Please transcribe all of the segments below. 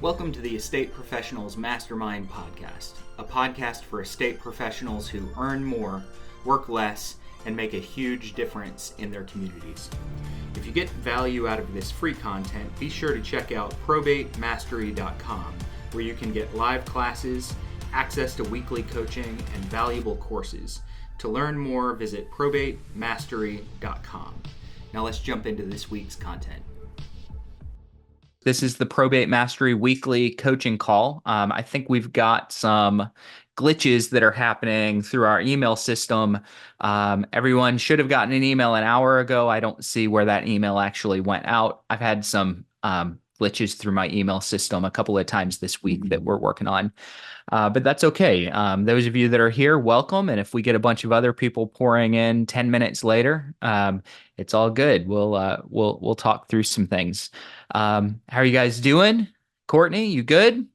Welcome to the Estate Professionals Mastermind Podcast, a podcast for estate professionals who earn more, work less, and make a huge difference in their communities. If you get value out of this free content, be sure to check out probatemastery.com, where you can get live classes, access to weekly coaching, and valuable courses. To learn more, visit probatemastery.com. Now let's jump into this week's content. This is the Probate Mastery weekly coaching call. I think we've got some glitches that are happening through our email system. Everyone should have gotten an email an hour ago. I don't see where that email actually went out. I've had some glitches through my email system a couple of times this week that we're working on. But that's okay. Those of you that are here, welcome. And if we get a bunch of other people pouring in 10 minutes later, it's all good. We'll talk through some things. How are you guys doing? Courtney, you good?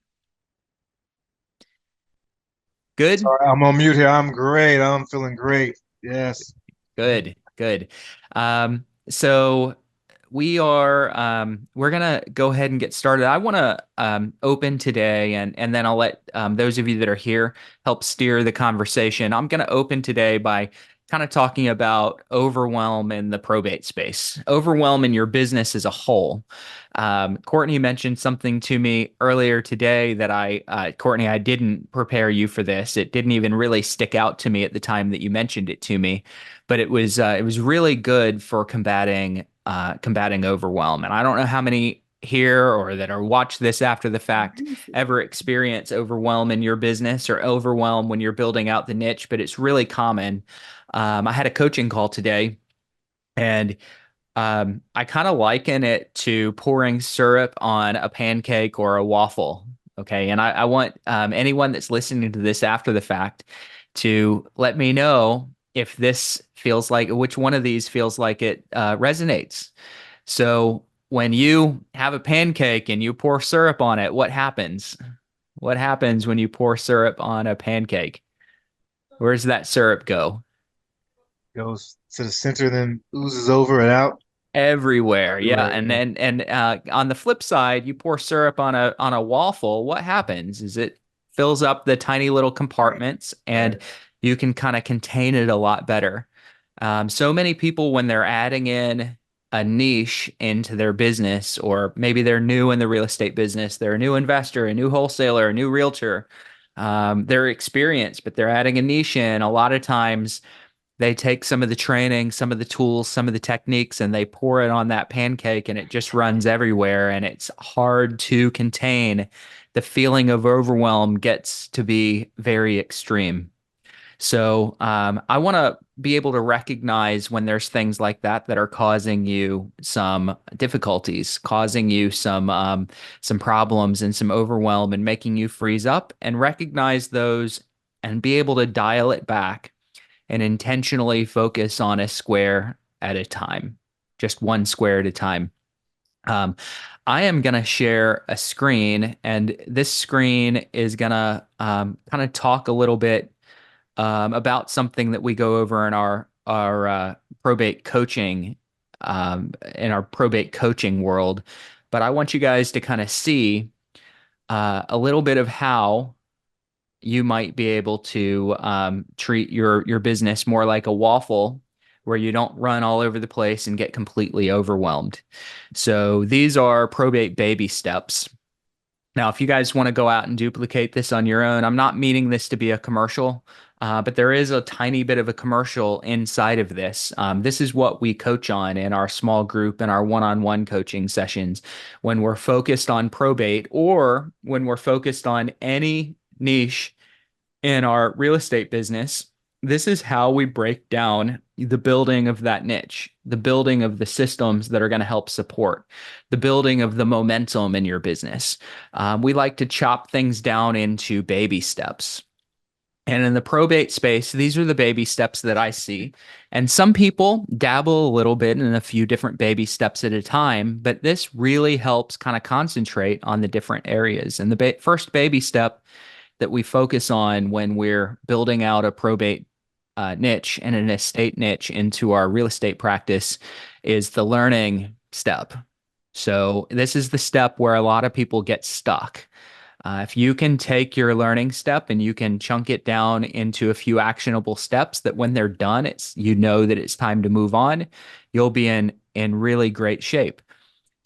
Good? Sorry, I'm on mute here. I'm great. I'm feeling great. Yes. Good. So we're gonna go ahead and get started. I want to open today, and then I'll let those of you that are here help steer the conversation. I'm gonna open today by kind of talking about overwhelm in the probate space, overwhelm in your business as a whole. Courtney mentioned something to me earlier today that Courtney, I didn't prepare you for this. It didn't even really stick out to me at the time that you mentioned it to me, but it was really good for combating overwhelm. And I don't know how many here or that are watch this after the fact ever experience overwhelm in your business or overwhelm when you're building out the niche, but it's really common. I had a coaching call today, and I kind of liken it to pouring syrup on a pancake or a waffle. Okay. And I want anyone that's listening to this after the fact to let me know if this feels like, which one of these feels like it resonates. So when you have a pancake and you pour syrup on it, what happens? What happens when you pour syrup on a pancake? Where does that syrup go? Goes to the center, then oozes over and out. Everywhere. Yeah. Everywhere. And Yeah. then on the flip side, you pour syrup on a waffle, what happens is it fills up the tiny little compartments and you can kind of contain it a lot better. So many people, when they're adding in a niche into their business, or maybe they're new in the real estate business, they're a new investor, a new wholesaler, a new realtor, they're experienced, but they're adding a niche in. A lot of times they take some of the training, some of the tools, some of the techniques, and they pour it on that pancake, and it just runs everywhere. And it's hard to contain. The feeling of overwhelm gets to be very extreme. So I want to be able to recognize when there's things like that that are causing you some difficulties, causing you some problems and some overwhelm, and making you freeze up, and recognize those and be able to dial it back and intentionally focus on a square at a time, just one square at a time. Um, I am going to share a screen, and this screen is going to kind of talk a little bit about something that we go over in our probate coaching in our probate coaching world. But I want you guys to kind of see a little bit of how you might be able to treat your business more like a waffle, where you don't run all over the place and get completely overwhelmed. So these are probate baby steps. Now, if you guys want to go out and duplicate this on your own, I'm not meaning this to be a commercial, but there is a tiny bit of a commercial inside of this. This is what we coach on in our small group and our one-on-one coaching sessions when we're focused on probate, or when we're focused on any niche in our real estate business. This is how we break down the building of that niche, the building of the systems that are going to help support, the building of the momentum in your business. We like to chop things down into baby steps. And in the probate space, these are the baby steps that I see. And some people dabble a little bit in a few different baby steps at a time, but this really helps kind of concentrate on the different areas. And the first baby step that we focus on when we're building out a probate niche and an estate niche into our real estate practice is the learning step. So this is the step where a lot of people get stuck. If you can take your learning step and you can chunk it down into a few actionable steps that when they're done, it's you know that it's time to move on, you'll be in really great shape.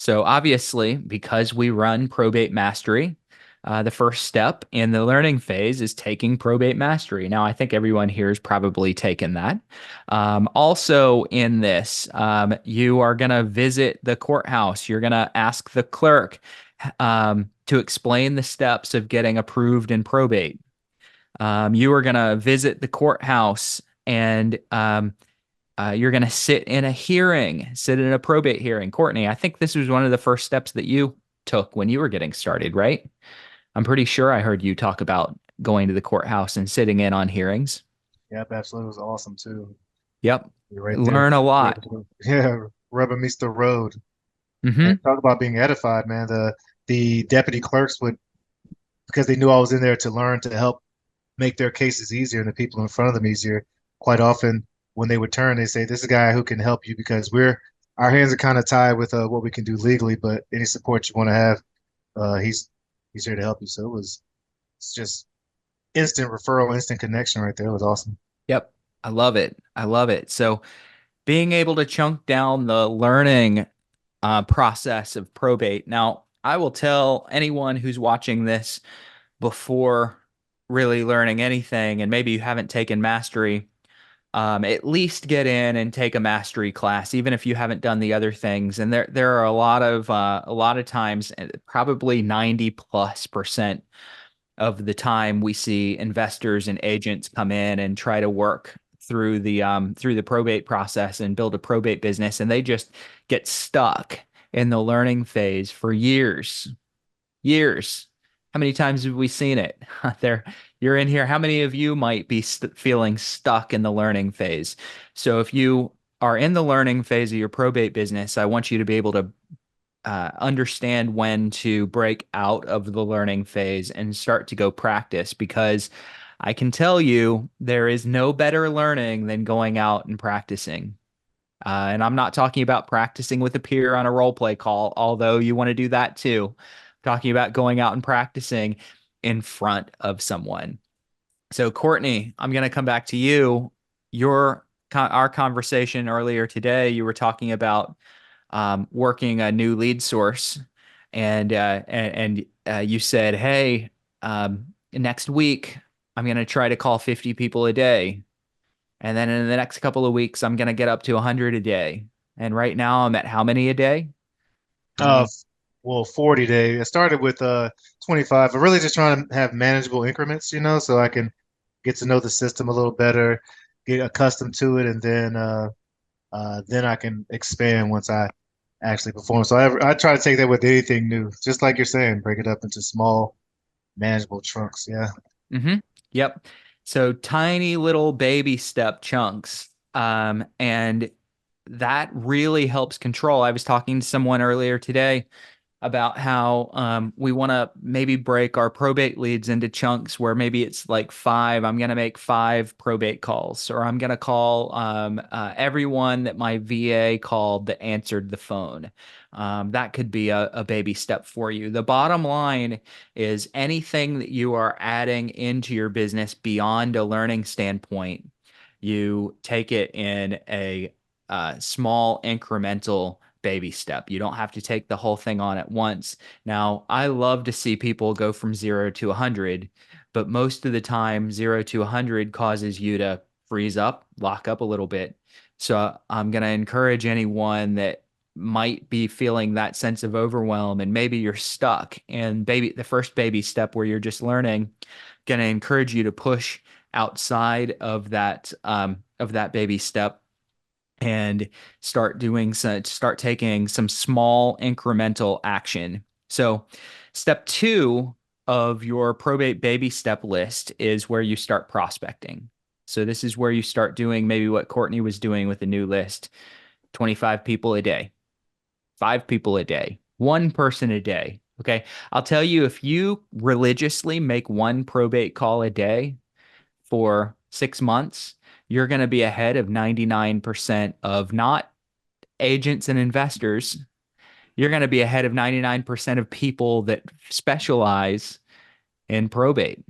So obviously, because we run probate mastery, the first step in the learning phase is taking probate mastery. Now, I think everyone here has probably taken that. Also, in this, you are going to visit the courthouse. You're going to ask the clerk to explain the steps of getting approved in probate. You are going to visit the courthouse and you're going to sit in a hearing, sit in a probate hearing. Courtney, I think this was one of the first steps that you took when you were getting started, right? I'm pretty sure I heard you talk about going to the courthouse and sitting in on hearings. Yep, absolutely. It was awesome too. Yep. You're right there. Learn a lot. Yeah, rubber meets the road. And Hmm. talk about being edified, man. The deputy clerks would, because they knew I was in there to learn to help make their cases easier and the people in front of them easier. Quite often, when they would turn, they say, "This is a guy who can help you because our hands are kind of tied with what we can do legally, but any support you want to have, he's here to help you." So it's just instant referral, instant connection right there. It was awesome. Yep. I love it. I love it. So being able to chunk down the learning process of probate. Now, I will tell anyone who's watching this before really learning anything, and maybe you haven't taken mastery, at least get in and take a mastery class, even if you haven't done the other things. And there are a lot of times, probably 90+% of the time, we see investors and agents come in and try to work through the probate process and build a probate business, and they just get stuck in the learning phase for years. Years. How many times have we seen it? There, you're in here. How many of you might be feeling stuck in the learning phase? So if you are in the learning phase of your probate business, I want you to be able to understand when to break out of the learning phase and start to go practice, because I can tell you there is no better learning than going out and practicing. And I'm not talking about practicing with a peer on a role play call, although you want to do that too. I'm talking about going out and practicing in front of someone. So, Courtney, I'm going to come back to you. Our conversation earlier today, you were talking about working a new lead source, and you said, "Hey, next week I'm going to try to call 50 people a day, and then in the next couple of weeks I'm going to get up to 100 a day." And right now I'm at how many a day? How Uh, many? well, 40 day. I started with 25. I'm really just trying to have manageable increments, so I can get to know the system a little better, get accustomed to it, and then I can expand once I actually perform. So I try to take that with anything new, just like you're saying, break it up into small, manageable chunks. Yeah. Mm-hmm. Yep. So tiny little baby step chunks. And that really helps control. I was talking to someone earlier today about how we want to maybe break our probate leads into chunks where maybe it's like five. I'm going to make five probate calls, or I'm going to call everyone that my VA called that answered the phone. That could be a baby step for you. The bottom line is anything that you are adding into your business beyond a learning standpoint, you take it in a small incremental baby step. You don't have to take the whole thing on at once. Now, I love to see people go from 0 to 100, but most of the time, 0 to 100 causes you to freeze up, lock up a little bit. So I'm going to encourage anyone that might be feeling that sense of overwhelm and maybe you're stuck and the first baby step where you're just learning, going to encourage you to push outside of that baby step and start taking some small incremental action. So, step two of your probate baby step list is where you start prospecting. So, this is where you start doing maybe what Courtney was doing with the new list: 25 people a day, 5 people a day, one person a day. Okay. I'll tell you, if you religiously make one probate call a day for 6 months, you're going to be ahead of 99% of not agents and investors. you're going to be ahead of 99% of people that specialize in probate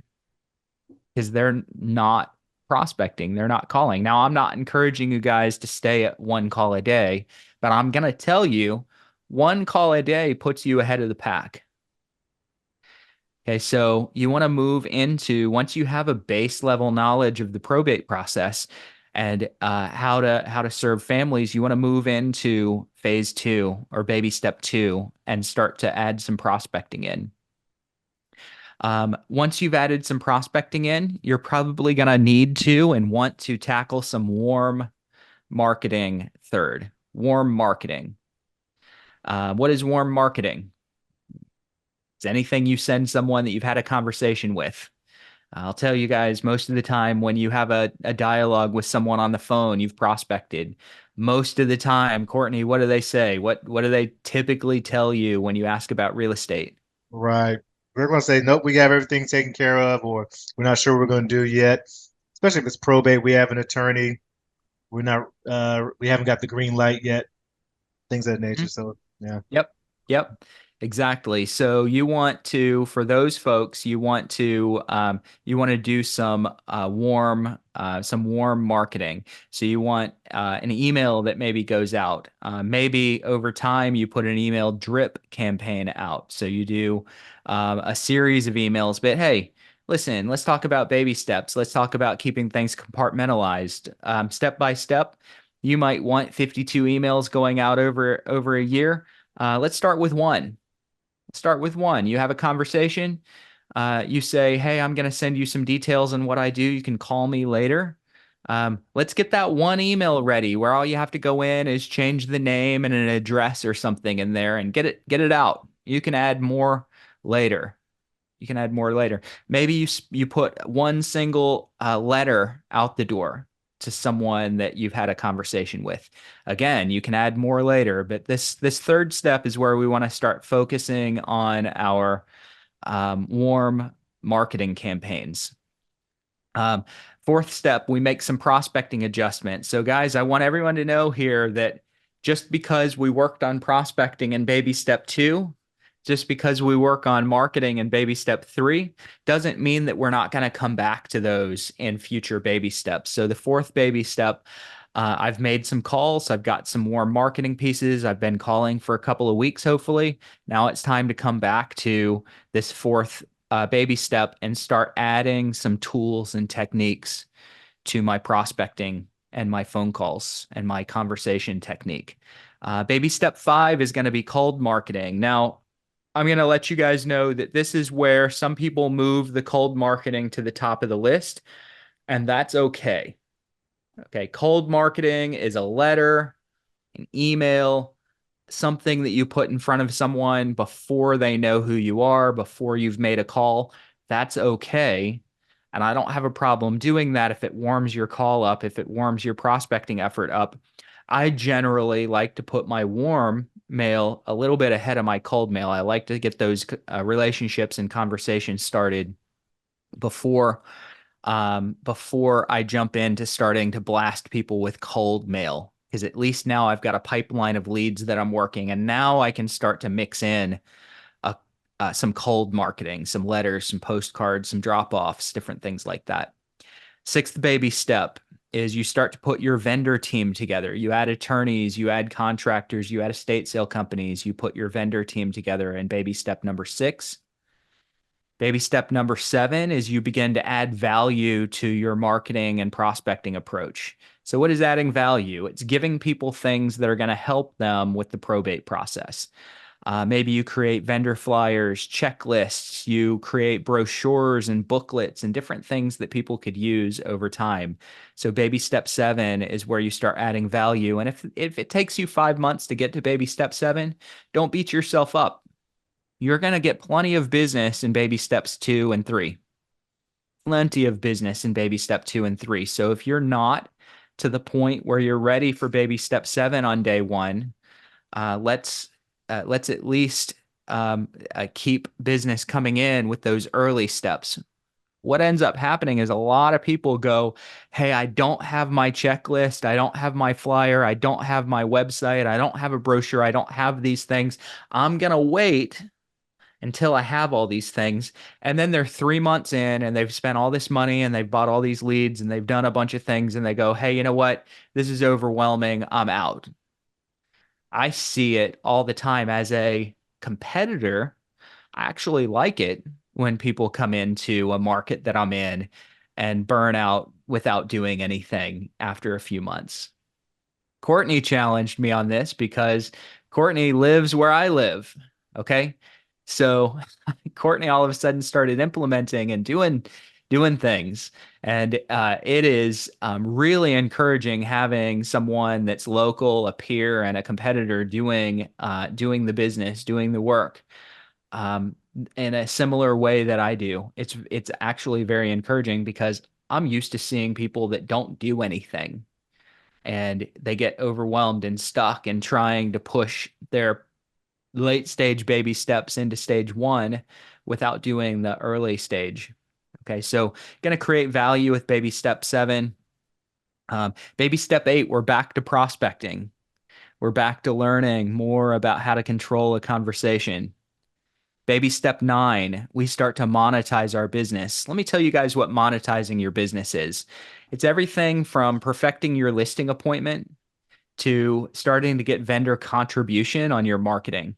because they're not prospecting, they're not calling. Now, I'm not encouraging you guys to stay at one call a day, but I'm going to tell you one call a day puts you ahead of the pack. Okay, so you want to move into once you have a base level knowledge of the probate process and how to serve families, you want to move into phase two or baby step two and start to add some prospecting in. Once you've added some prospecting in, you're probably going to need to and want to tackle some warm marketing third. Warm marketing. What is warm marketing? It's anything you send someone that you've had a conversation with. I'll tell you guys, most of the time when you have a dialogue with someone on the phone, you've prospected. Most of the time, Courtney, what do they say? What do they typically tell you when you ask about real estate? Right. We're going to say, nope, we have everything taken care of, or we're not sure what we're going to do yet. Especially if it's probate, we have an attorney. We haven't got the green light yet, things of that nature. So, yeah. Yep. Yep. Exactly. So you want to, for those folks, you want to do some warm marketing. So you want an email that maybe goes out. Maybe over time you put an email drip campaign out. So you do a series of emails. But hey, listen, let's talk about baby steps. Let's talk about keeping things compartmentalized, step by step. You might want 52 emails going out over a year. Let's start with one. Start with one. You have a conversation. You say, "Hey, I'm going to send you some details on what I do. You can call me later." Let's get that one email ready where all you have to go in is change the name and an address or something in there and get it out. You can add more later. You can add more later. Maybe you put one single letter out the door to someone that you've had a conversation with. Again, you can add more later, but this third step is where we want to start focusing on our warm marketing campaigns. Um, Fourth step, we make some prospecting adjustments. So, guys, I want everyone to know here that just because we worked on prospecting in baby step two, just because we work on marketing in baby step three, doesn't mean that we're not going to come back to those in future baby steps. So, the fourth baby step, I've made some calls. I've got some more marketing pieces. I've been calling for a couple of weeks, hopefully. Now it's time to come back to this fourth baby step and start adding some tools and techniques to my prospecting and my phone calls and my conversation technique. Baby step five is going to be cold marketing. Now, I'm going to let you guys know that this is where some people move the cold marketing to the top of the list, and that's okay. Okay, cold marketing is a letter, an email, something that you put in front of someone before they know who you are, before you've made a call. That's okay. And I don't have a problem doing that if it warms your call up, if it warms your prospecting effort up. I generally like to put my warm mail a little bit ahead of my cold mail. I like to get those relationships and conversations started before before I jump into starting to blast people with cold mail. Because at least now I've got a pipeline of leads that I'm working, and now I can start to mix in a, some cold marketing, some letters, some postcards, some drop offs, different things like that. Sixth baby step is you start to put your vendor team together. You add attorneys, you add contractors, you add estate sale companies, you put your vendor team together in baby step number six. Baby step number seven is you begin to add value to your marketing and prospecting approach. So, what is adding value? It's giving people things that are going to help them with the probate process. Maybe you create vendor flyers, checklists, you create brochures and booklets and different things that people could use over time. So, baby step seven is where you start adding value. And if it takes you 5 months to get to baby step seven, don't beat yourself up. You're going to get plenty of business in baby steps two and three. Plenty of business in baby step two and three. So if you're not to the point where you're ready for baby step seven on day one, let's at least keep business coming in with those early steps. what ends up happening is a lot of people go, hey, I don't have my checklist. I don't have my flyer. I don't have my website. I don't have a brochure. I don't have these things. I'm going to wait until I have all these things. And then they're 3 months in and they've spent all this money and they've bought all these leads and they've done a bunch of things and they go, hey, you know what? This is overwhelming. I'm out. I see it all the time as a competitor. I actually like it when people come into a market that I'm in and burn out without doing anything after a few months. Courtney challenged me on this because Courtney lives where I live. Okay. So Courtney all of a sudden started implementing and doing things. And it is really encouraging having someone that's local, a peer, and a competitor doing the business, doing the work um, in a similar way that I do. It's actually very encouraging because I'm used to seeing people that don't do anything and they get overwhelmed and stuck and trying to push their late stage baby steps into stage one without doing the early stage. Okay, so going to create value with baby step seven. Baby step eight, we're back to prospecting. We're back to learning more about how to control a conversation. Baby step nine, we start to monetize our business. Let me tell you guys what monetizing your business is. It's everything from perfecting your listing appointment to starting to get vendor contribution on your marketing.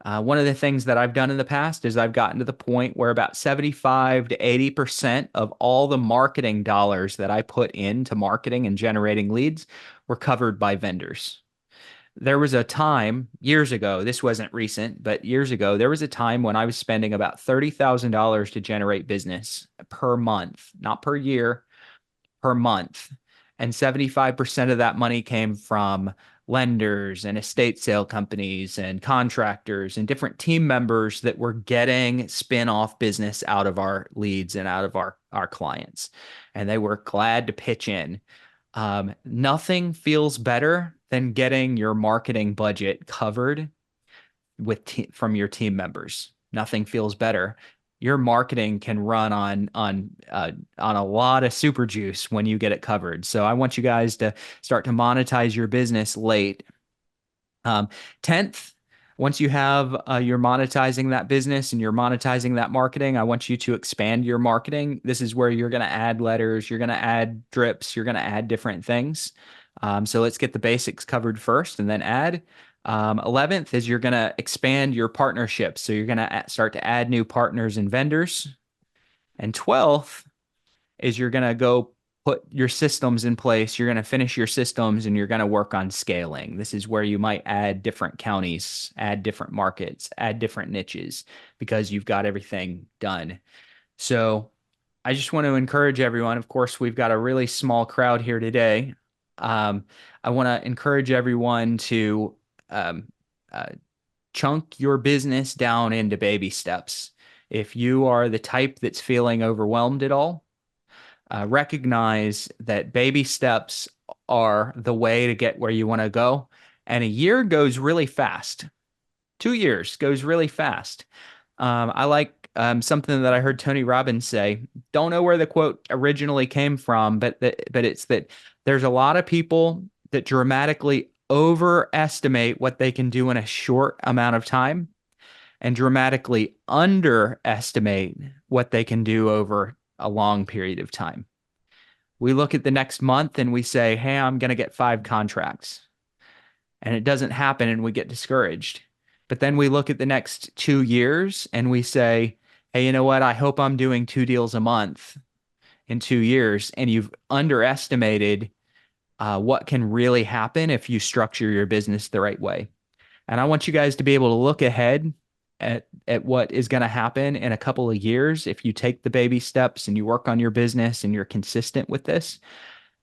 One of the things that I've done in the past is I've gotten to the point where about 75 to 80% of all the marketing dollars that I put into marketing and generating leads were covered by vendors. There was a time years ago, this wasn't recent, but years ago, there was a time when I was spending about $30,000 to generate business per month, not per year, per month. And 75% of that money came from lenders and estate sale companies and contractors and different team members that were getting spin-off business out of our leads and out of our clients. And they were glad to pitch in. Nothing feels better than getting your marketing budget covered from your team members. Nothing feels better. Your marketing can run on a lot of super juice when you get it covered. So I want you guys to start to monetize your business late. 10th, once you have you're monetizing that business and you're monetizing that marketing, I want you to expand your marketing. This is where you're going to add letters, you're going to add drips, you're going to add different things. So let's get the basics covered first and then add. 11th is you're going to expand your partnerships. So you're going to start to add new partners and vendors. And 12th is you're going to go put your systems in place. You're going to finish your systems and you're going to work on scaling. This is where you might add different counties, add different markets, add different niches because you've got everything done. So I just want to encourage everyone. Of course, we've got a really small crowd here today. I want to encourage everyone to um, uh, chunk your business down into baby steps. If you are the type that's feeling overwhelmed at all, recognize that baby steps are the way to get where you want to go. And a year goes really fast. 2 years goes really fast. I like something that I heard Tony Robbins say. Don't know where the quote originally came from, but it's that there's a lot of people that dramatically overestimate what they can do in a short amount of time and dramatically underestimate what they can do over a long period of time. We look at the next month and we say, hey, I'm going to get 5 contracts. And it doesn't happen and we get discouraged. But then we look at the next 2 years and we say, hey, you know what? I hope I'm doing 2 deals a month in 2 years. And you've underestimated what can really happen if you structure your business the right way. And I want you guys to be able to look ahead at what is going to happen in a couple of years if you take the baby steps and you work on your business and you're consistent with this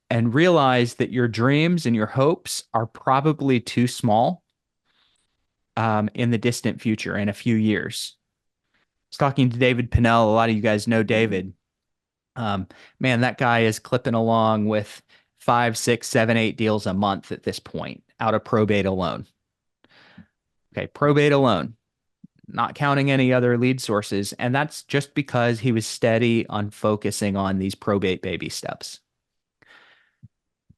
and realize that your dreams and your hopes are probably too small in the distant future in a few years. I was talking to David Pinnell. A lot of you guys know David. Man, that guy is clipping along with 5, 6, 7, 8 deals a month at this point out of probate alone. Okay, probate alone. not counting any other lead sources. And that's just because he was steady on focusing on these probate baby steps.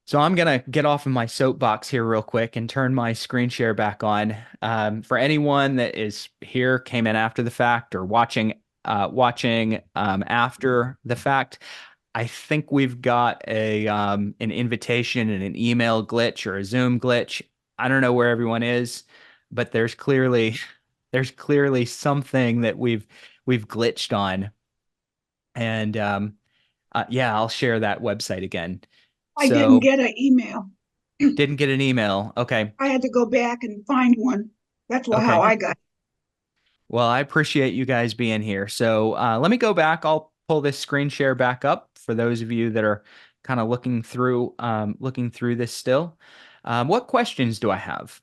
So I'm gonna get off of my soapbox here real quick and turn my screen share back on. For anyone that is here, came in after the fact, or watching after the fact, I think we've got a an invitation and an email glitch or a Zoom glitch. I don't know where everyone is, but there's clearly something that we've glitched on. And yeah, I'll share that website again. I didn't So get an email. didn't get an email. Okay. I had to go back and find one. That's how Okay. I got it. Well, I appreciate you guys being here. So let me go back. I'll pull this screen share back up for those of you that are kind of looking through this still. What questions do I have?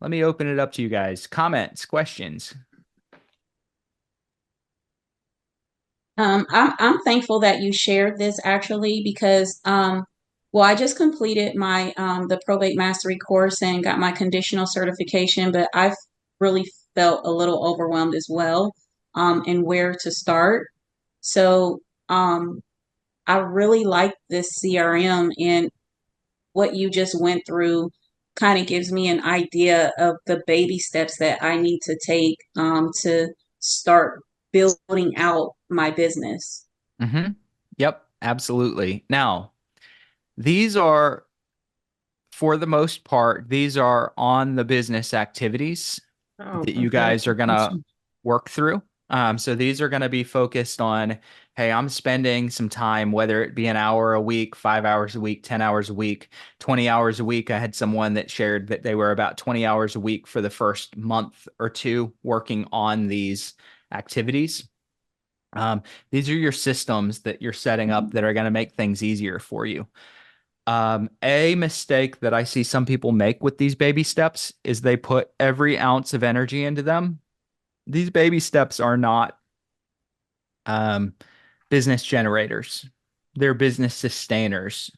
Let me open it up to you guys. Comments, questions. I'm thankful that you shared this actually because well, I just completed my the probate mastery course and got my conditional certification, but I've really felt a little overwhelmed as well and where to start. So I really like this CRM, and what you just went through kind of gives me an idea of the baby steps that I need to take to start building out my business. Mm-hmm. Yep, absolutely. Now, these are, for the most part, these are on the business activities Oh, that you okay. guys are going to Awesome. work through. So these are going to be focused on, hey, I'm spending some time, whether it be an hour a week, 5 hours a week, 10 hours a week, 20 hours a week. I had someone that shared that they were about 20 hours a week for the first month or two working on these activities. These are your systems that you're setting up that are going to make things easier for you. A mistake that I see some people make with these baby steps is they put every ounce of energy into them. These baby steps are not um, business generators, they're business sustainers.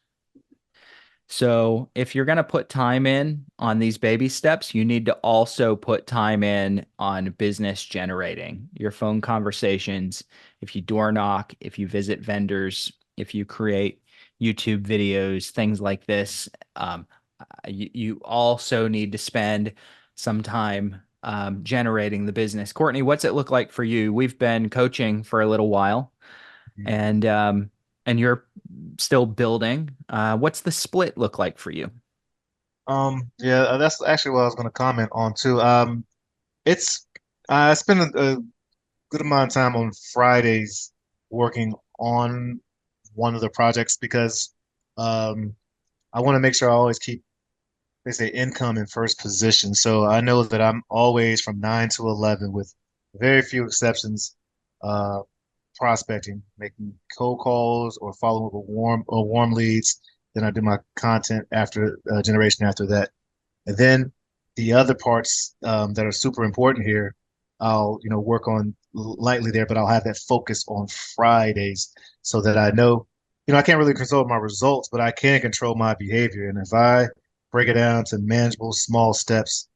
So if you're going to put time in on these baby steps, you need to also put time in on business generating your phone conversations. If you door knock, if you visit vendors, if you create YouTube videos, things like this, you also need to spend some time generating the business. Courtney, what's it look like for you? We've been coaching for a little while, and you're still building. What's the split look like for you? Yeah, that's actually what I was going to comment on too. It's I spend a good amount of time on Fridays working on one of the projects because um, I want to make sure I always keep, they say, income in first position. So I know that I'm always from 9 to 11, with very few exceptions, uh, prospecting, making cold calls or following up with warm leads. Then I do my content after generation after that. And then the other parts that are super important here, I'll work on lightly there, but I'll have that focus on Fridays so that I know, I can't really control my results, but I can control my behavior. And if I break it down to manageable small steps,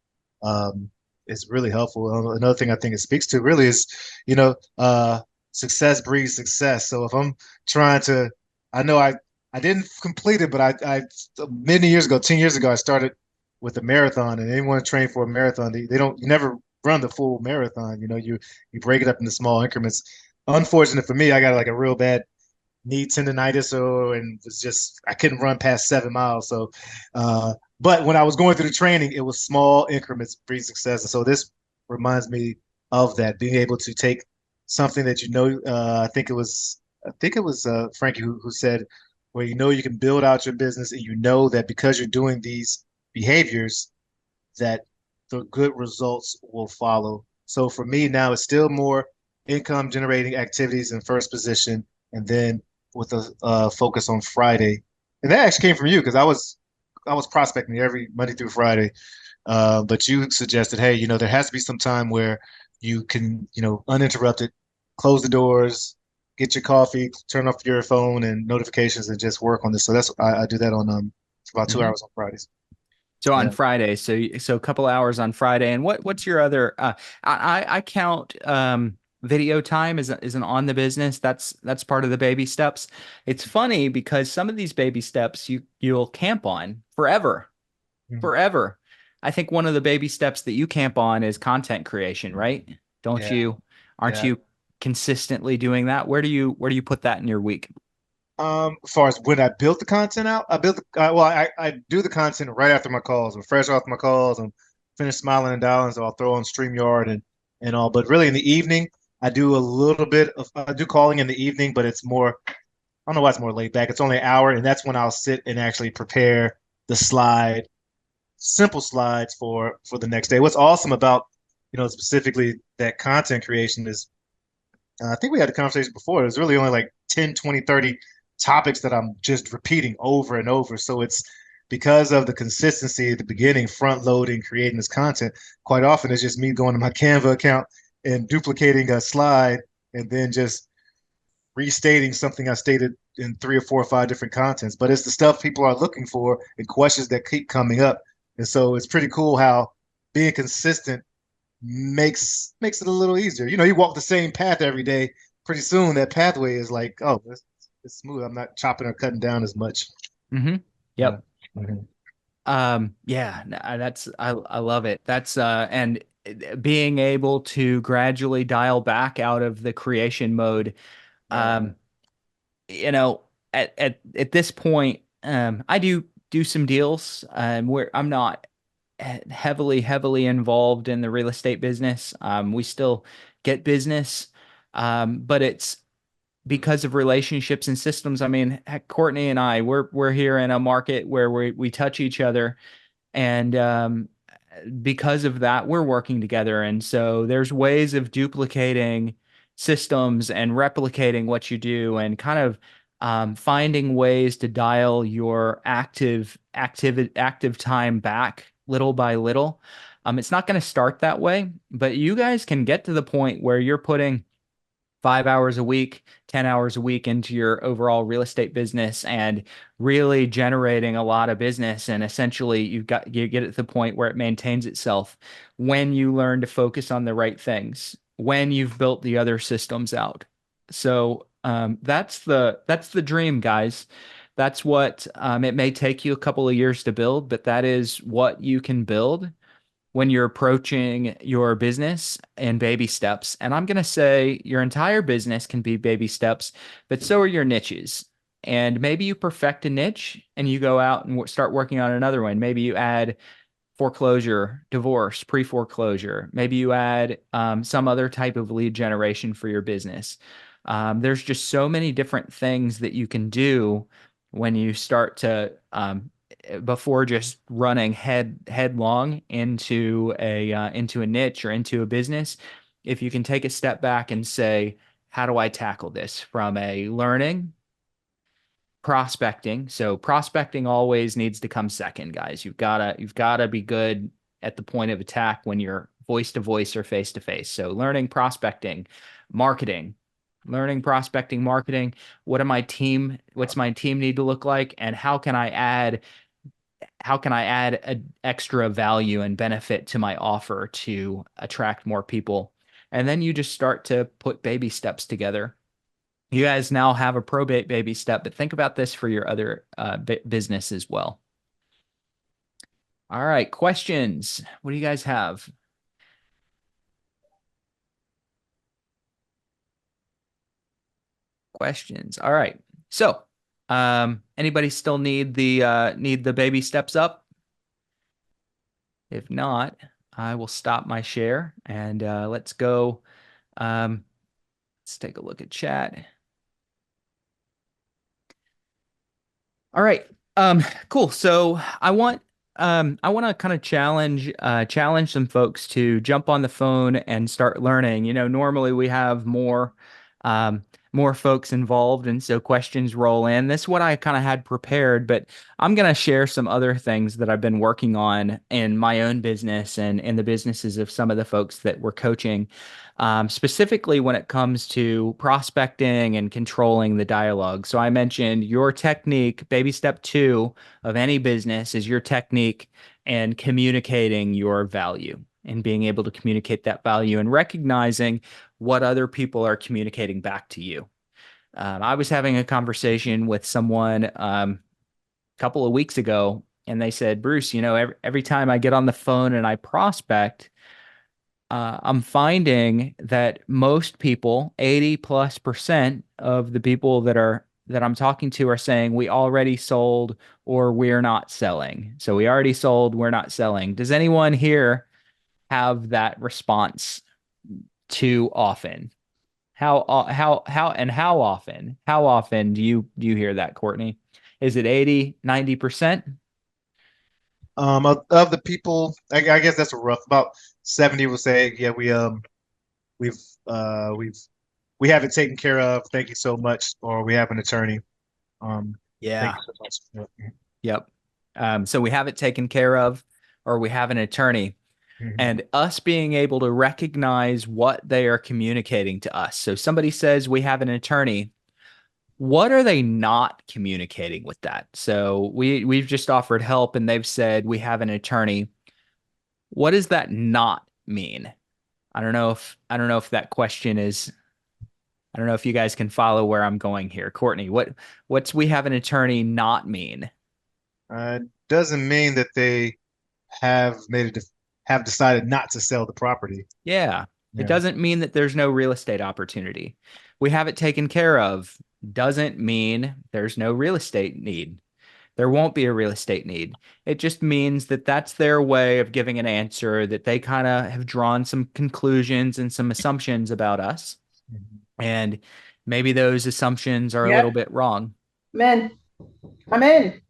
um, it's really helpful. Another thing I think it speaks to really is, you know, uh, success breeds success. So if I'm trying to, I know I didn't complete it, but I many years ago, 10 years ago, I started with a marathon, and anyone trained for a marathon, they don't, you never run the full marathon. You break it up into small increments. Unfortunate for me, I got like a real bad knee tendonitis, and was just, I couldn't run past 7 miles. So, but when I was going through the training, it was small increments, breed success. And so this reminds me of that, being able to take something that I think it was Frankie who said, where you can build out your business, and you know that because you're doing these behaviors, that the good results will follow. So for me now, it's still more income generating activities in first position, and then with a focus on Friday. And that actually came from you, because I was prospecting every Monday through Friday. But you suggested, hey, there has to be some time where you can, uninterrupted, close the doors, get your coffee, turn off your phone and notifications, and just work on this. So I do that on about two Mhm. hours on Fridays. So on Yeah. Friday, so a couple hours on Friday, and what's your other? I count video time as an on the business. That's part of the baby steps. It's funny because some of these baby steps you'll camp on forever, Mhm. forever. I think one of the baby steps that you camp on is content creation, right? Don't Yeah. you? Aren't Yeah. you consistently doing that? Where do you put that in your week? As far as when I built the content out, I built well, I do the content right after my calls. I'm fresh off my calls. I'm finished smiling and dialing, so I'll throw on StreamYard and all. But really, in the evening, I do a little bit of I do calling in the evening, but it's more. I don't know why it's more laid back. It's only an hour, and that's when I'll sit and actually prepare the slide, simple slides for the next day. What's awesome about specifically that content creation is I think we had a conversation before. There's really only like 10, 20, 30 topics that I'm just repeating over and over. So it's because of the consistency at the beginning, front loading, creating this content. Quite often it's just me going to my Canva account and duplicating a slide and then just restating something I stated in 3 or 4 or 5 different contents. But it's the stuff people are looking for and questions that keep coming up. And so it's pretty cool how being consistent makes it a little easier. You walk the same path every day. Pretty soon that pathway is like, oh, it's smooth. I'm not chopping or cutting down as much. Mm-hmm. Yeah. Yep. Yeah, that's I love it. That's and being able to gradually dial back out of the creation mode. Yeah. Um, you know, at this point, I do some deals where I'm not heavily involved in the real estate business. We still get business, but it's because of relationships and systems. I mean, heck, Courtney and I, we're here in a market where we touch each other, and because of that, we're working together. And so there's ways of duplicating systems and replicating what you do, and kind of finding ways to dial your active time back little by little. It's not going to start that way, but you guys can get to the point where you're putting 5 hours a week, 10 hours a week into your overall real estate business and really generating a lot of business. And essentially you get at the point where it maintains itself when you learn to focus on the right things, when you've built the other systems out. So that's the dream, guys. That's what it may take you a couple of years to build, but that is what you can build when you're approaching your business in baby steps. And I'm going to say your entire business can be baby steps, but so are your niches. And maybe you perfect a niche and you go out and start working on another one. Maybe you add foreclosure, divorce, pre-foreclosure. Maybe you add some other type of lead generation for your business. There's just so many different things that you can do when you start to before just running headlong into a niche or into a business. If you can take a step back and say, how do I tackle this from a learning prospecting? So prospecting always needs to come second, guys. You've gotta be good at the point of attack when you're voice to voice or face to face. So learning prospecting, marketing, learning prospecting, marketing. What's my team need to look like, and how can I add extra value and benefit to my offer to attract more people? And then you just start to put baby steps together. You guys now have a probate baby step, but think about this for your other business as well. All right, questions. What do you guys have? Questions. All right. So, anybody still need the baby steps up? If not, I will stop my share and let's go. Let's take a look at chat. All right. Cool. So I want to kind of challenge some folks to jump on the phone and start learning. Normally we have um more folks involved, and so questions roll in. This is what I kind of had prepared, but I'm gonna share some other things that I've been working on in my own business and in the businesses of some of the folks that we're coaching. Specifically when it comes to prospecting and controlling the dialogue. So I mentioned your technique, baby step 2 of any business is your technique and communicating your value and being able to communicate that value and recognizing what other people are communicating back to you. I was having a conversation with someone a couple of weeks ago, and they said, Bruce, every time I get on the phone and I prospect, I'm finding that most people, 80+% of the people that I'm talking to are saying we already sold or we're not selling. So we already sold, we're not selling. Does anyone here have that response too often? How often? How often do you hear that, Courtney? Is it 80, 90%? Of the people, I guess that's a rough. About 70 will say, yeah, we've uh we've we have it taken care of. Thank you so much, or we have an attorney. Thank Yeah. you so much. Yep. So we have it taken care of, or we have an attorney, Mhm. and us being able to recognize what they are communicating to us. So somebody says we have an attorney. What are they not communicating with that? So we've just offered help and they've said we have an attorney. What does that not mean? I don't know if that question is I don't know if you guys can follow where I'm going here. Courtney, what's we have an attorney not mean? Doesn't mean that they have made it have decided not to sell the property. Yeah. It Yeah. doesn't mean that there's no real estate opportunity. We have it taken care of doesn't mean there's no real estate need. There won't be a real estate need. It just means that that's their way of giving an answer, that they kind of have drawn some conclusions and some assumptions about us. Mhm. And maybe those assumptions are a little Yep. bit wrong. Men, I'm in.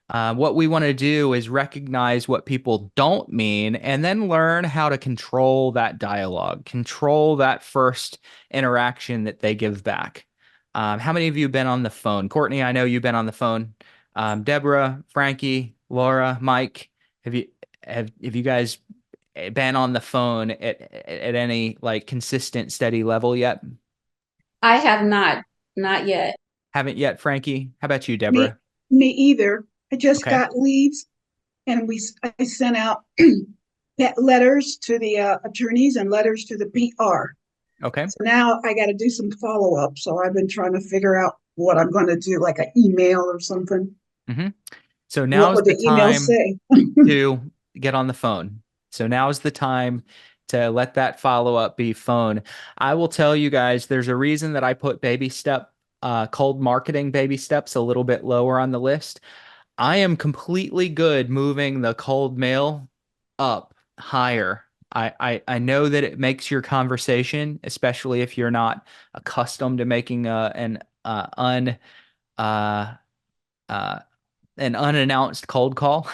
What we want to do is recognize what people don't mean and then learn how to control that dialogue, control that first interaction that they give back. How many of you have been on the phone? Courtney, I know you've been on the phone. Deborah, Frankie, Laura, Mike, have you have you guys been on the phone at any like consistent, steady level yet? I have not yet. Haven't yet, Frankie? How about you, Me, Deborah? me either. I just Okay. got leads and I sent out letters to the attorneys and letters to the PR. Okay. So now I got to do some follow up. So I've been trying to figure out what I'm going to do, like an email or something. Mm-hmm. So What now's would the the email time say? to get on the phone. So now's the time to let that follow up be phone. I will tell you guys, there's a reason that I put cold marketing baby steps a little bit lower on the list. I am completely good moving the cold mail up higher. I know that it makes your conversation, especially if you're not accustomed to making uh, uh, an unannounced cold call.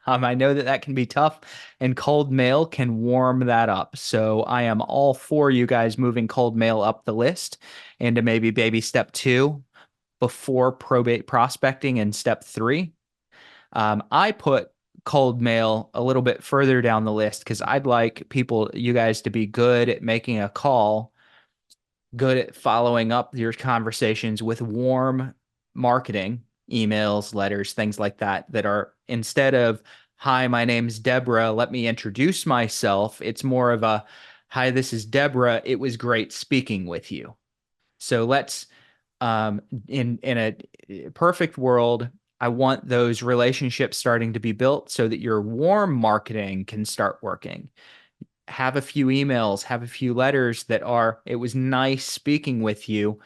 I know that that can be tough, and cold mail can warm that up. So I am all for you guys moving cold mail up the list into maybe baby step 2 before probate prospecting and step 3. I put cold mail a little bit further down the list because I'd like you guys to be good at making a call, good at following up your conversations with warm marketing, emails, letters, things like that, that are instead of, hi, my name's Deborah, let me introduce myself. It's more of a, hi, this is Deborah. It was great speaking with you. So let's, in a perfect world, I want those relationships starting to be built so that your warm marketing can start working. Have a few emails, have a few letters that are, it was nice speaking with you.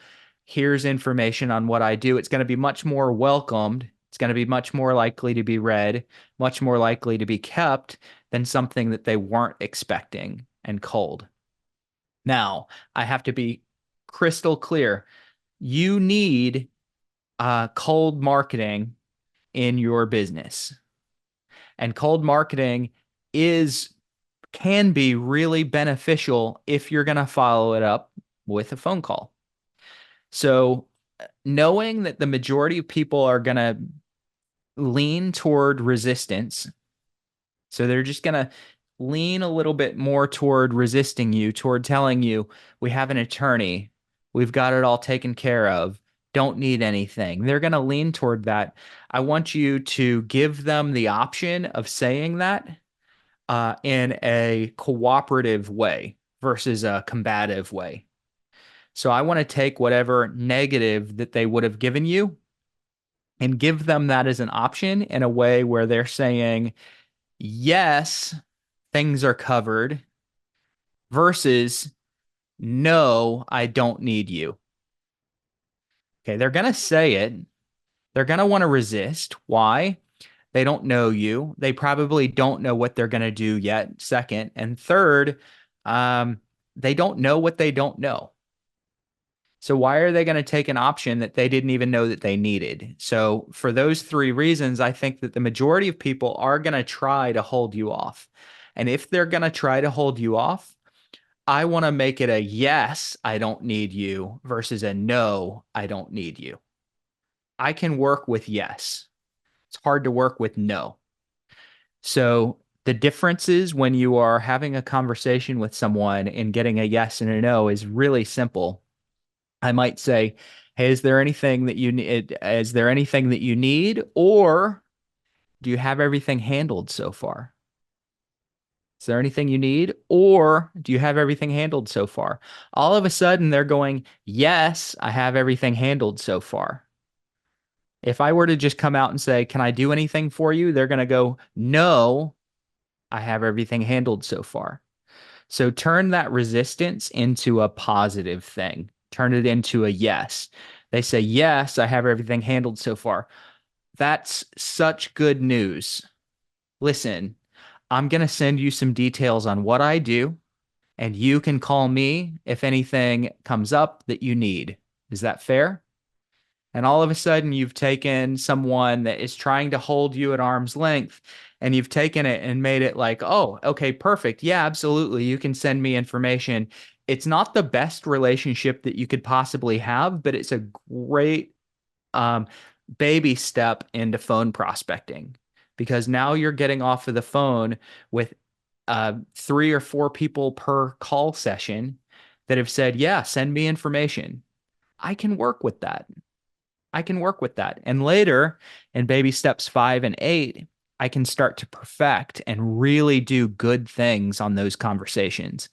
Here's information on what I do. It's going to be much more welcomed. It's going to be much more likely to be read, much more likely to be kept than something that they weren't expecting and cold. Now, I have to be crystal clear. You need cold marketing in your business. And cold marketing is can be really beneficial if you're going to follow it up with a phone call. So, knowing that the majority of people are going to lean toward resistance, so they're just going to lean a little bit more toward resisting you, toward telling you, we have an attorney, we've got it all taken care of, don't need anything. They're going to lean toward that. I want you to give them the option of saying that in a cooperative way versus a combative way. So I want to take whatever negative that they would have given you and give them that as an option in a way where they're saying, yes, things are covered versus no, I don't need you. Okay, they're going to say it. They're going to want to resist. Why? They don't know you. They probably don't know what they're going to do yet. Second. And third, they don't know what they don't know. So why are they going to take an option that they didn't even know that they needed? So for those three reasons, I think that the majority of people are going to try to hold you off. And if they're going to try to hold you off, I want to make it a yes, I don't need you versus a no, I don't need you. I can work with yes. It's hard to work with no. So the differences when you are having a conversation with someone and getting a yes and a no is really simple. I might say, "Hey, is there anything that you need? Is there anything that you need, or do you have everything handled so far? Is there anything you need, or do you have everything handled so far?" All of a sudden, they're going, "Yes, I have everything handled so far." If I were to just come out and say, "Can I do anything for you?" They're going to go, "No, I have everything handled so far." So turn that resistance into a positive thing. Turn it into a yes. They say, "Yes, I have everything handled so far." That's such good news. Listen, I'm going to send you some details on what I do, and you can call me if anything comes up that you need. Is that fair? And all of a sudden, you've taken someone that is trying to hold you at arm's length and you've taken it and made it like, "Oh, okay, perfect. Yeah, absolutely. You can send me information." It's not the best relationship that you could possibly have, but it's a great um, baby step into phone prospecting because now you're getting off of the phone with 3 or 4 people per call session that have said, "Yeah, send me information." I can work with that. I can work with that. And later in baby steps 5 and 8, I can start to perfect and really do good things on those conversations.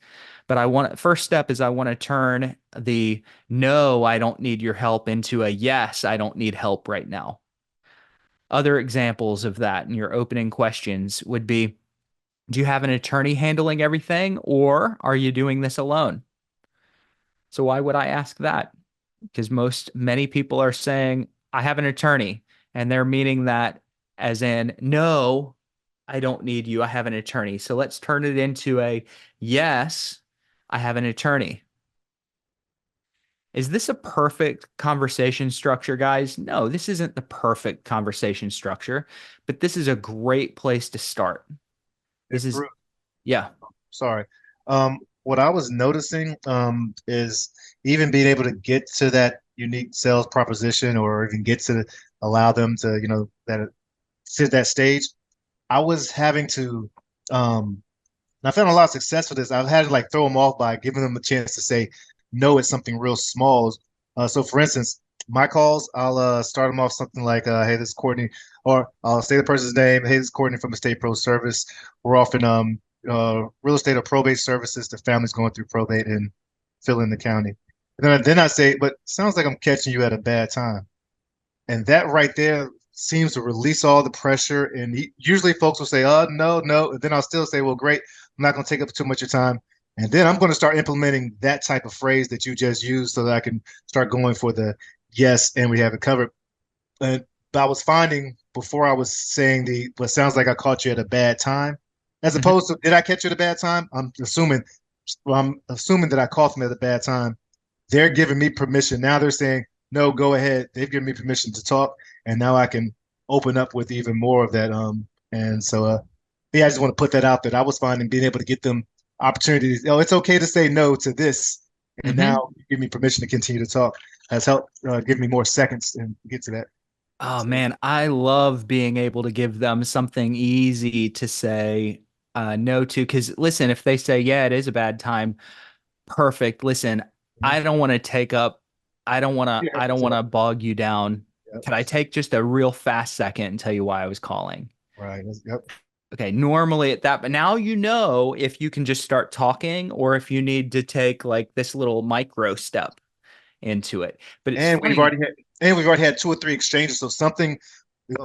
But first step is I want to turn the no, I don't need your help into a yes, I don't need help right now. Other examples of that in your opening questions would be, do you have an attorney handling everything or are you doing this alone? So why would I ask that? Because many people are saying, "I have an attorney," and they're meaning that as in, "No, I don't need you. I have an attorney." So let's turn it into a yes, I have an attorney. Is this a perfect conversation structure, guys? No, this isn't the perfect conversation structure, but this is a great place to start. Hey, This is, Bruce, yeah. sorry. What I was noticing is even being able to get to that unique sales proposition or even get to allow them to, that sit that stage. I was having to, and I found a lot of success with this. I've had to like throw them off by giving them a chance to say no at something real small. So for instance, my calls, I'll start them off something like, "Hey, this is Courtney," or I'll say the person's name. "Hey, this is Courtney from Estate Pro Service. We're offering real estate or probate services to families going through probate and fill in the county." And then I say, "But sounds like I'm catching you at a bad time." And that right there seems to release all the pressure. And usually folks will say, "Oh, no, no." And then I'll still say, "Well, great. I'm not going to take up too much of your time." And then I'm going to start implementing that type of phrase that you just used so that I can start going for the yes, and we have it covered. But I was finding before I was saying what sounds like I caught you at a bad time, as Mhm. opposed to did I catch you at a bad time? I'm assuming that I caught them at a bad time. They're giving me permission. Now they're saying, "No, go ahead." They've given me permission to talk, and now I can open up with even more of that. And so yeah, I just want to put that out that I was finding being able to get them opportunities. Oh, it's okay to say no to this, and Mhm. now you give me permission to continue to talk has helped give me more seconds and get to that. Oh So, man, I love being able to give them something easy to say no to. Because listen, if they say, "Yeah, it is a bad time," perfect. Listen, mhm. I don't want to take up I don't want to bog you down. Yep. Can I take just a real fast second and tell you why I was calling? Right. Yep. Okay, normally at that, but now you know if you can just start talking or if you need to take like this little micro step into it. But it's And funny. we've already had 2 or 3 exchanges. So something,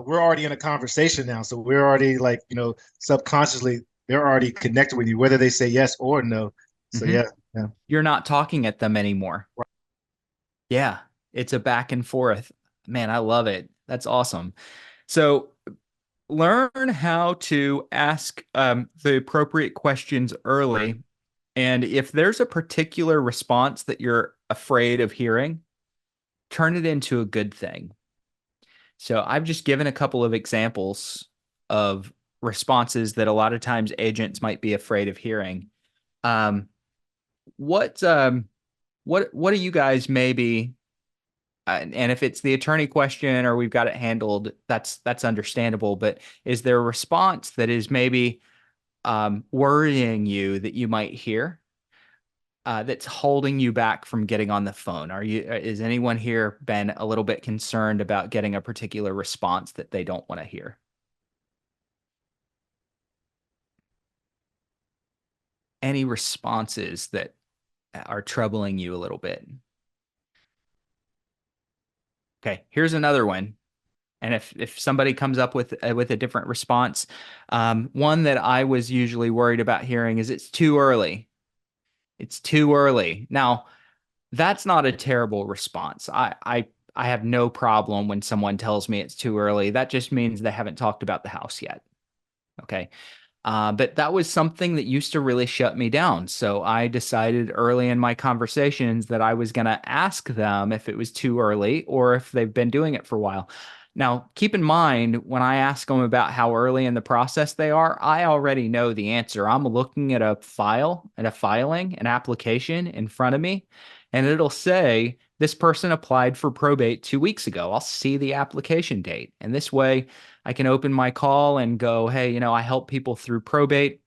we're already in a conversation now. So we're already like, subconsciously they're already connected with you, whether they say yes or no. So Mhm. yeah. You're not talking at them anymore. Yeah, it's a back and forth. Man, I love it. That's awesome. So learn how to ask the appropriate questions early. And if there's a particular response that you're afraid of hearing, turn it into a good thing. So I've just given a couple of examples of responses that a lot of times agents might be afraid of hearing. Um, what what do you guys maybe and if it's the attorney question or we've got it handled, that's understandable. But is there a response that is maybe worrying you that you might hear that's holding you back from getting on the phone? Is anyone here been a little bit concerned about getting a particular response that they don't want to hear? Any responses that are troubling you a little bit? Okay, here's another one. And if somebody comes up with a different response, one that I was usually worried about hearing is it's too early. It's too early. Now, that's not a terrible response. I have no problem when someone tells me it's too early. That just means they haven't talked about the house yet. Okay. But that was something that used to really shut me down. So I decided early in my conversations that I was going to ask them if it was too early or if they've been doing it for a while. Now, keep in mind, when I ask them about how early in the process they are, I already know the answer. I'm looking at a file, at a filing, an application in front of me, and it'll say this person applied for probate 2 weeks ago. I'll see the application date. And this way, I can open my call and go, hey, I help people through probate.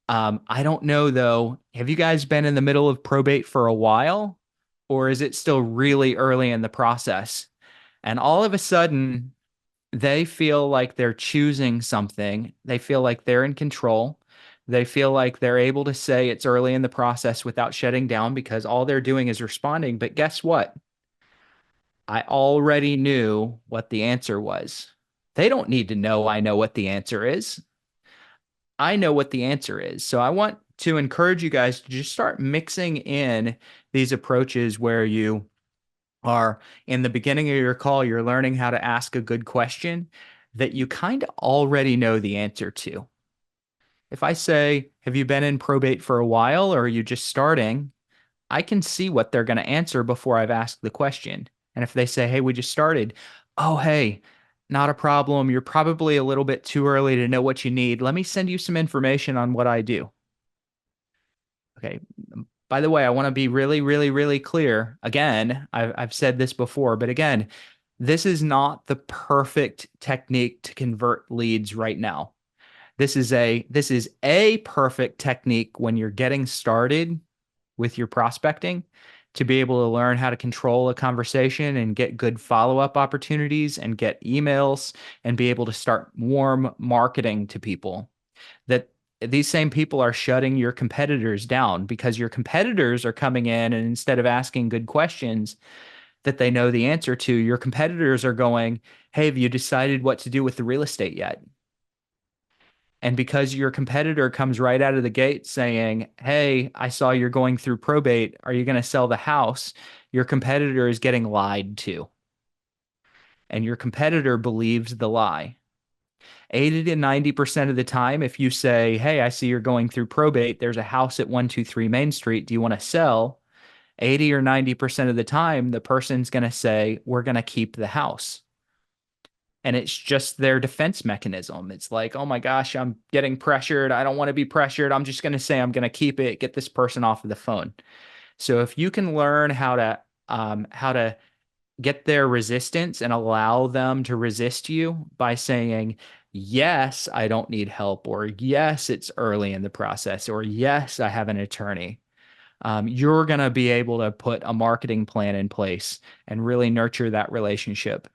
I don't know though. Have you guys been in the middle of probate for a while, or is it still really early in the process? And all of a sudden, they feel like they're choosing something. They feel like they're in control. They feel like they're able to say it's early in the process without shutting down because all they're doing is responding. But guess what? I already knew what the answer was. They don't need to know I know what the answer is. I know what the answer is. So I want to encourage you guys to just start mixing in these approaches where you are in the beginning of your call, you're learning how to ask a good question that you kind of already know the answer to. If I say, have you been in probate for a while or are you just starting? I can see what they're going to answer before I've asked the question. And if they say, hey, we just started, oh, hey, not a problem. You're probably a little bit too early to know what you need. Let me send you some information on what I do. Okay. By the way, I want to be really, really, really clear. Again, I've said this before, but again, this is not the perfect technique to convert leads right now. This is a perfect technique when you're getting started with your prospecting to be able to learn how to control a conversation and get good follow-up opportunities and get emails and be able to start warm marketing to people. That these same people are shutting your competitors down because your competitors are coming in and instead of asking good questions that they know the answer to, your competitors are going, hey, have you decided what to do with the real estate yet? And because your competitor comes right out of the gate saying, hey, I saw you're going through probate. Are you going to sell the house? Your competitor is getting lied to. And your competitor believes the lie. 80 to 90% of the time, if you say, hey, I see you're going through probate, there's a house at 123 Main Street. Do you want to sell? 80 or 90% of the time, the person's going to say, we're going to keep the house. And it's just their defense mechanism. It's like, oh my gosh, I'm getting pressured. I don't want to be pressured. I'm just going to say I'm going to keep it, get this person off of the phone. So if you can learn how to get their resistance and allow them to resist you by saying, yes, I don't need help, or yes, it's early in the process, or yes, I have an attorney. you're going to be able to put a marketing plan in place and really nurture that relationship.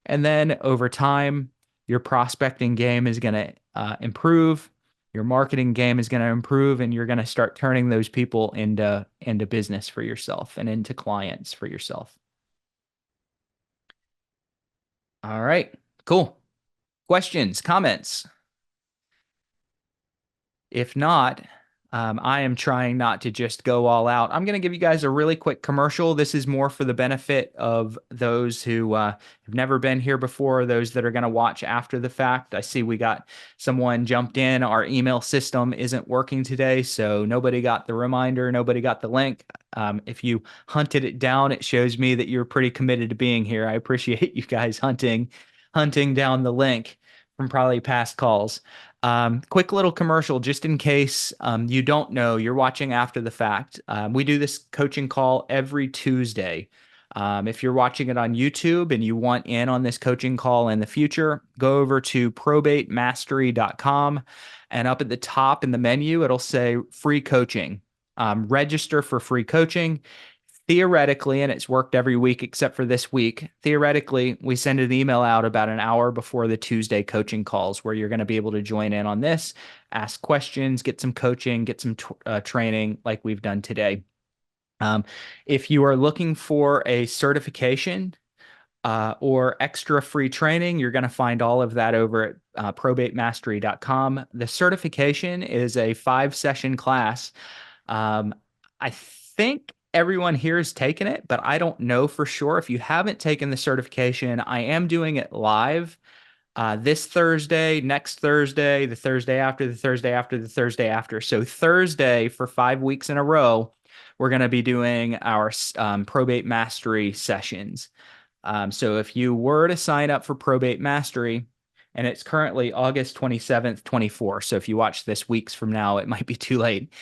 And then over time, your prospecting game is going to improve. Your marketing game is going to improve, and you're going to start turning those people into business for yourself and into clients for yourself. All right, cool. Questions, comments? If not, I am trying not to just go all out. I'm going to give you guys a really quick commercial. This is more for the benefit of those who have never been here before, those that are going to watch after the fact. I see we got someone jumped in. Our email system isn't working today, so nobody got the reminder, nobody got the link. If you hunted it down, it shows me that you're pretty committed to being here. I appreciate you guys hunting down the link from probably past calls. Quick little commercial, just in case you don't know, you're watching after the fact. We do this coaching call every Tuesday. If you're watching it on YouTube and you want in on this coaching call in the future, go over to probatemastery.com, and up at the top in the menu, it'll say free coaching. Register for free coaching. Theoretically, and it's worked every week except for this week, theoretically, we send an email out about an hour before the Tuesday coaching calls where you're going to be able to join in on this, ask questions, get some coaching, get some training like we've done today. If you are looking for a certification or extra free training, you're going to find all of that over at probatemastery.com. The certification is a 5-session class. I think everyone here has taken it, but I don't know for sure. If you haven't taken the certification, I am doing it live this Thursday, next Thursday, the Thursday after, the Thursday after, the Thursday after. So Thursday for 5 weeks in a row, we're going to be doing our probate mastery sessions. So if you were to sign up for Probate Mastery, and it's currently August 27th, 24. So if you watch this weeks from now, it might be too late.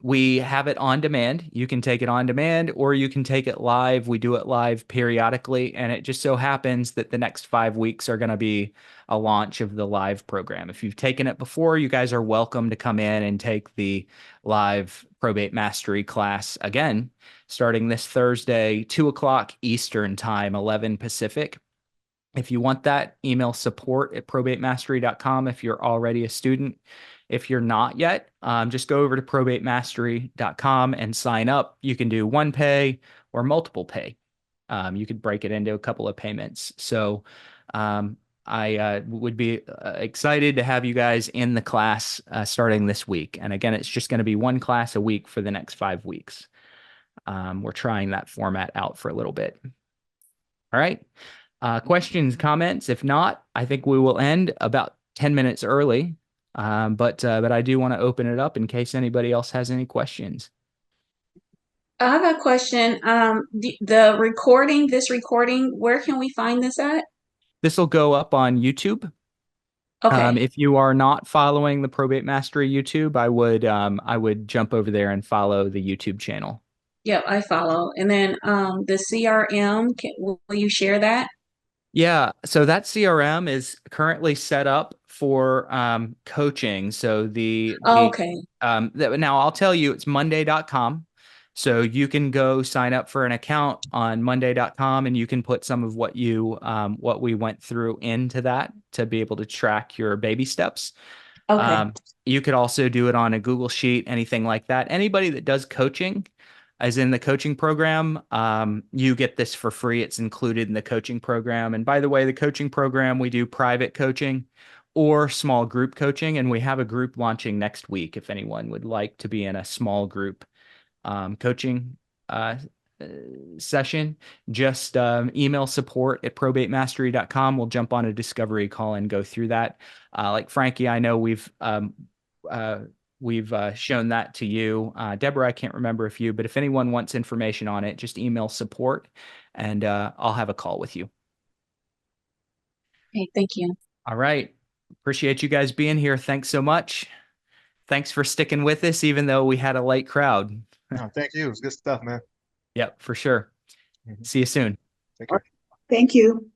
We have it on demand. You can take it on demand or you can take it live. We do it live periodically. And it just so happens that the next 5 weeks are going to be a launch of the live program. If you've taken it before, you guys are welcome to come in and take the live Probate Mastery class again, starting this Thursday, 2:00 Eastern time, 11 Pacific. If you want that, email support@probatemastery.com if you're already a student. If you're not yet, just go over to probatemastery.com and sign up. You can do one pay or multiple pay. You could break it into a couple of payments. So I would be excited to have you guys in the class starting this week. And again, it's just going to be one class a week for the next 5 weeks. We're trying that format out for a little bit. All right. Questions, comments? If not, I think we will end about 10 minutes early. But I do want to open it up in case anybody else has any questions. I have a question. The recording, this recording, where can we find this at? This will go up on YouTube. Okay. If you are not following the Probate Mastery YouTube, I would jump over there and follow the YouTube channel. Yep, I follow. And then the CRM, will you share that? Yeah, so that CRM is currently set up for coaching. So Okay. now I'll tell you it's monday.com. So you can go sign up for an account on monday.com and you can put some of what we went through into that to be able to track your baby steps. Okay. You could also do it on a Google Sheet, anything like that. Anybody that does coaching, as in the coaching program, you get this for free. It's included in the coaching program. And by the way, the coaching program, we do private coaching or small group coaching. And we have a group launching next week if anyone would like to be in a small group coaching session. Just email support@probatemastery.com. We'll jump on a discovery call and go through that. Like Frankie, I know we've shown that to you. Deborah, I can't remember if you, but if anyone wants information on it, just email support and I'll have a call with you. Okay, thank you. All right. Appreciate you guys being here. Thanks so much. Thanks for sticking with us, even though we had a light crowd. No, thank you. It's good stuff, man. Yep, for sure. See you soon. Take care. Thank you.